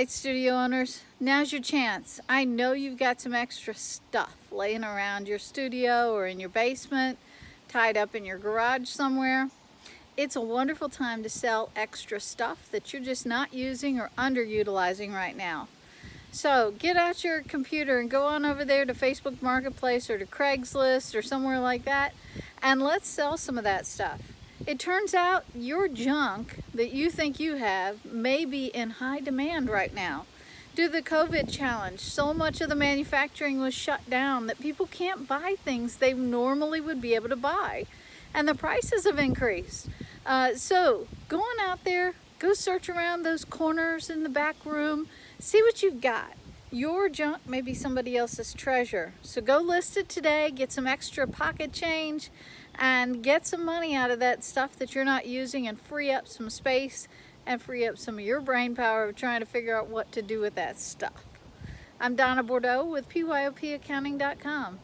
right, studio owners, now's your chance. I know you've got some extra stuff laying around your studio or in your basement, tied up in your garage somewhere. It's a wonderful time to sell extra stuff that you're just not using or underutilizing right now. So get out your computer and go on over there to Facebook Marketplace or to Craigslist or somewhere like that, and let's sell some of that stuff. It turns out your junk that you think you have may be in high demand right now. Due to the COVID challenge, so much of the manufacturing was shut down that people can't buy things they normally would be able to buy. And the prices have increased. So go on out there, go search around those corners in the back room, see what you've got. Your junk may be somebody else's treasure. So go list it today, get some extra pocket change, and get some money out of that stuff that you're not using and free up some space and free up some of your brain power of trying to figure out what to do with that stuff. I'm Donna Bordeaux with PYOPaccounting.com.